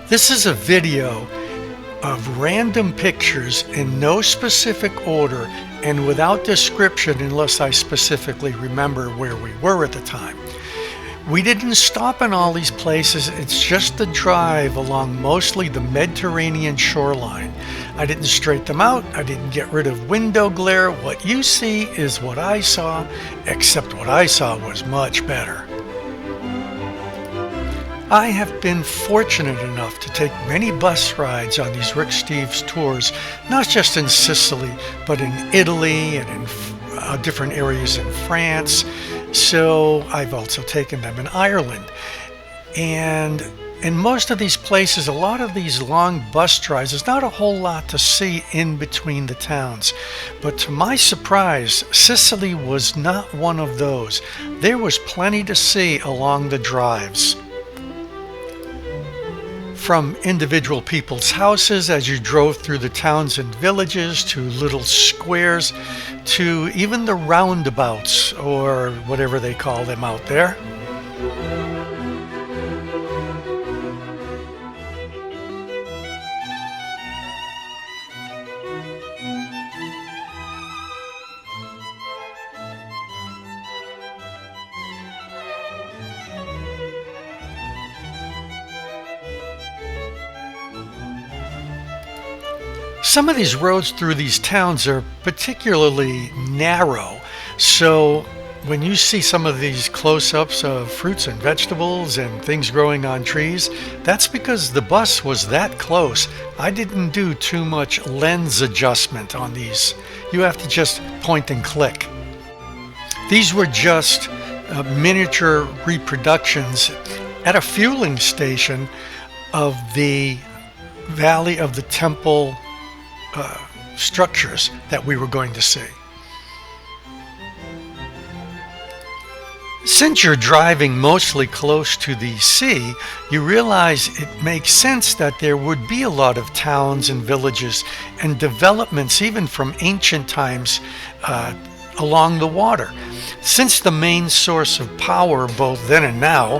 This is a video of random pictures in no specific order and without description unless I specifically remember where we were at the time. We didn't stop in all these places, it's just the drive along mostly the Mediterranean shoreline. I didn't straight them out, I didn't get rid of window glare. What you see is what I saw, except what I saw was much better. I have been fortunate enough to take many bus rides on these Rick Steves tours, not just in Sicily, but in Italy and in different areas in France. So I've also taken them in Ireland. And in most of these places, a lot of these long bus drives, there's not a whole lot to see in between the towns. But to my surprise, Sicily was not one of those. There was plenty to see along the drives. From individual people's houses as you drove through the towns and villages, to little squares, to even the roundabouts, or whatever they call them out there. Some of these roads through these towns are particularly narrow, so when you see some of these close-ups of fruits and vegetables and things growing on trees, that's because the bus was that close. I didn't do too much lens adjustment on these. You have to just point and click. These were just miniature reproductions at a fueling station of the Valley of the Temple structures that we were going to see. Since you're driving mostly close to the sea, you realize it makes sense that there would be a lot of towns and villages and developments even from ancient times along the water. Since the main source of power both then and now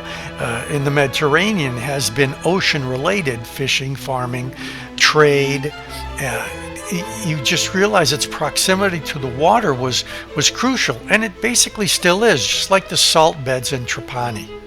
in the Mediterranean has been ocean related, fishing, farming, trade, you just realize its proximity to the water was crucial, and it basically still is, just like the salt beds in Trapani.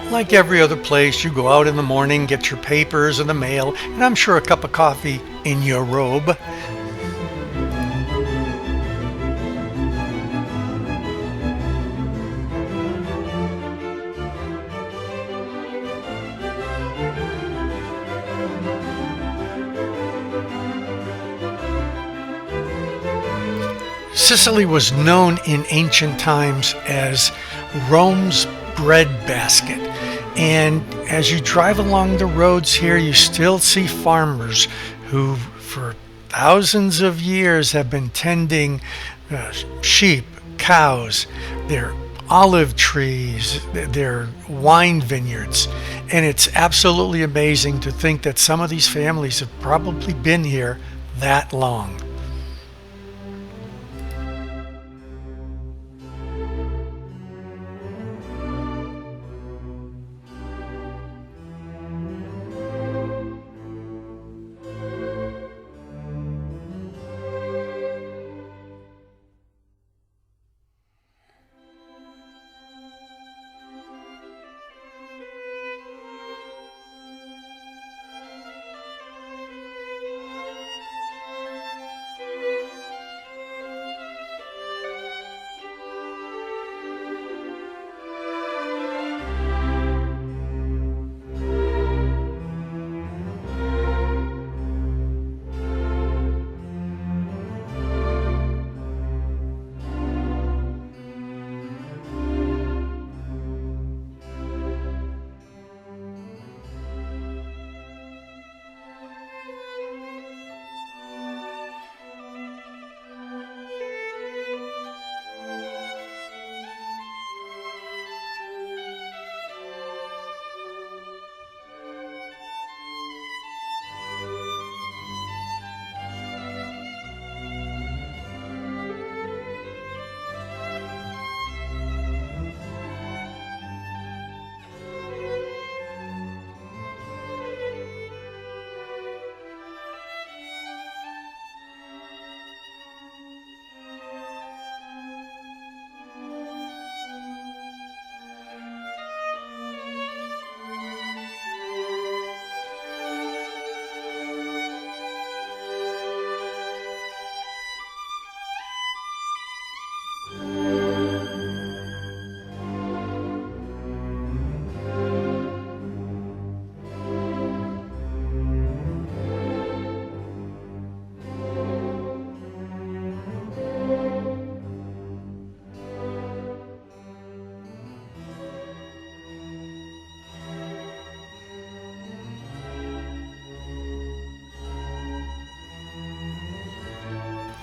Like every other place, you go out in the morning, get your papers and the mail, and I'm sure a cup of coffee in your robe. Sicily was known in ancient times as Rome's breadbasket. And as you drive along the roads here, you still see farmers who for thousands of years have been tending sheep, cows, their olive trees, their wine vineyards. And it's absolutely amazing to think that some of these families have probably been here that long.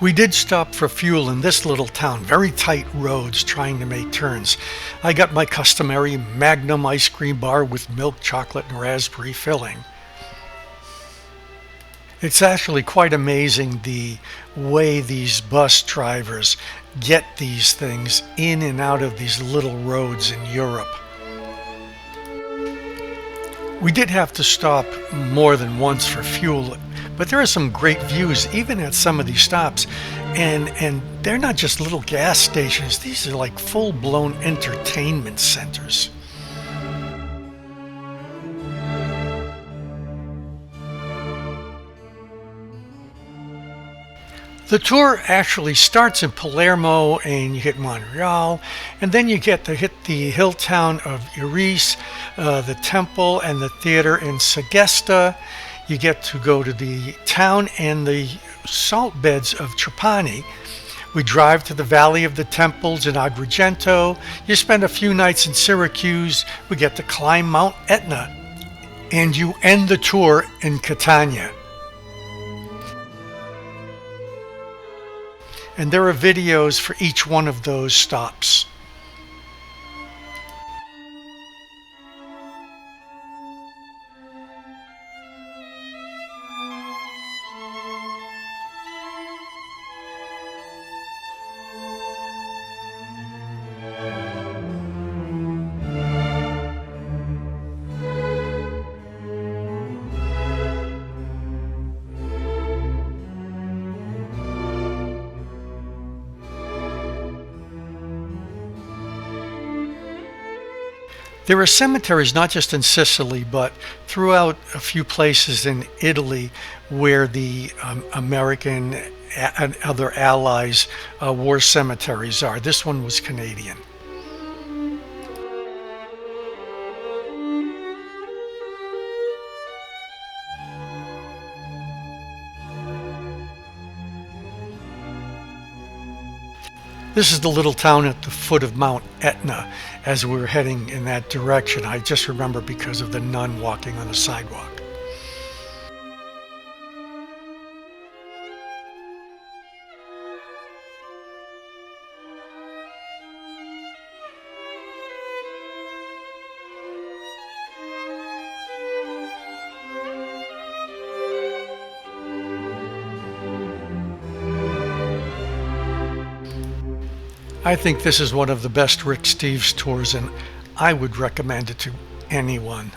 We did stop for fuel in this little town, very tight roads trying to make turns. I got my customary Magnum ice cream bar with milk, chocolate, and raspberry filling. It's actually quite amazing the way these bus drivers get these things in and out of these little roads in Europe. We did have to stop more than once for fuel, but there are some great views even at some of these stops. And they're not just little gas stations, these are like full-blown entertainment centers. The tour actually starts in Palermo and you hit Montreal, and then you get to hit the hill town of Iris, the temple and the theater in Segesta. You get to go to the town and the salt beds of Trapani. We drive to the Valley of the Temples in Agrigento. You spend a few nights in Syracuse. We get to climb Mount Etna. And you end the tour in Catania. And there are videos for each one of those stops. There are cemeteries not just in Sicily, but throughout a few places in Italy where the American and other allies' war cemeteries are. This one was Canadian. This is the little town at the foot of Mount Etna as we were heading in that direction. I just remember because of the nun walking on the sidewalk. I think this is one of the best Rick Steves tours, and I would recommend it to anyone.